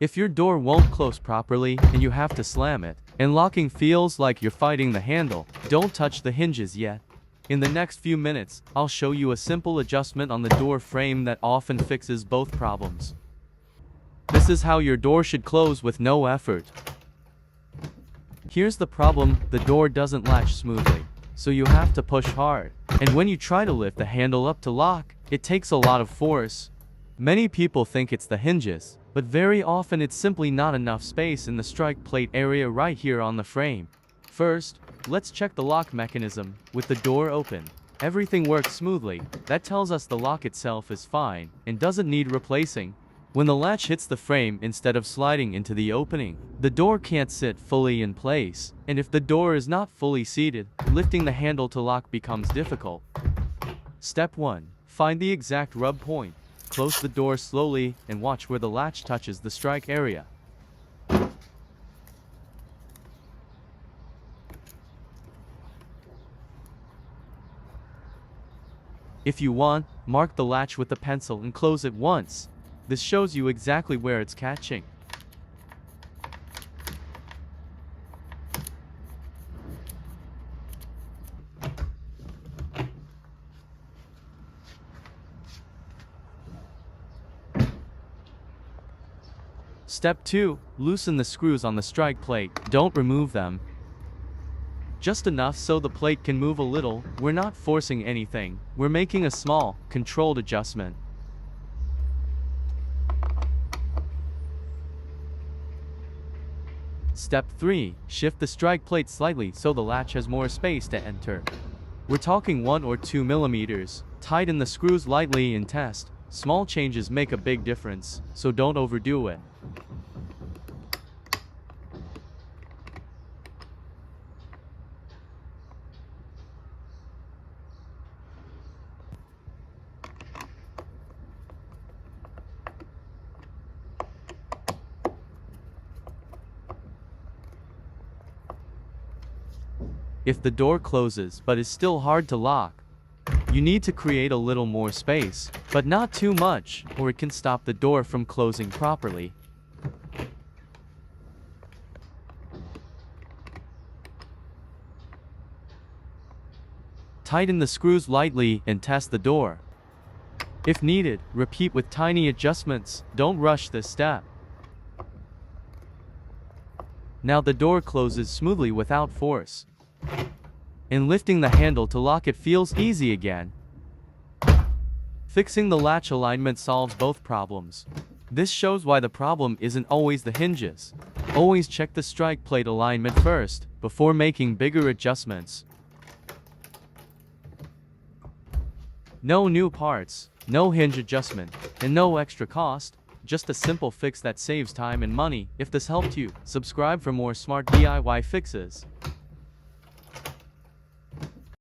If your door won't close properly and you have to slam it, and locking feels like you're fighting the handle, don't touch the hinges yet. In the next few minutes, I'll show you a simple adjustment on the door frame that often fixes both problems. This is how your door should close with no effort. Here's the problem: the door doesn't latch smoothly, so you have to push hard. And when you try to lift the handle up to lock, it takes a lot of force. Many people think it's the hinges, but very often it's simply not enough space in the strike plate area right here on the frame. First, let's check the lock mechanism. With the door open, everything works smoothly. That tells us the lock itself is fine and doesn't need replacing. When the latch hits the frame instead of sliding into the opening, the door can't sit fully in place, and if the door is not fully seated, lifting the handle to lock becomes difficult. Step 1. Find the exact rub point. Close the door slowly and watch where the latch touches the strike area. If you want, mark the latch with a pencil and close it once. This shows you exactly where it's catching. Step 2. Loosen the screws on the strike plate. Don't remove them. Just enough so the plate can move a little. We're not forcing anything. We're making a small, controlled adjustment. Step 3. Shift the strike plate slightly so the latch has more space to enter. We're talking 1 or 2 millimeters. Tighten the screws lightly and test. Small changes make a big difference, so don't overdo it. If the door closes but is still hard to lock, you need to create a little more space, but not too much, or it can stop the door from closing properly. Tighten the screws lightly and test the door. If needed, repeat with tiny adjustments. Don't rush this step. Now the door closes smoothly without force. And lifting the handle to lock it feels easy again. Fixing the latch alignment solves both problems. This shows why the problem isn't always the hinges. Always check the strike plate alignment first, before making bigger adjustments. No new parts, no hinge adjustment, and no extra cost. Just a simple fix that saves time and money. If this helped you, subscribe for more smart DIY fixes.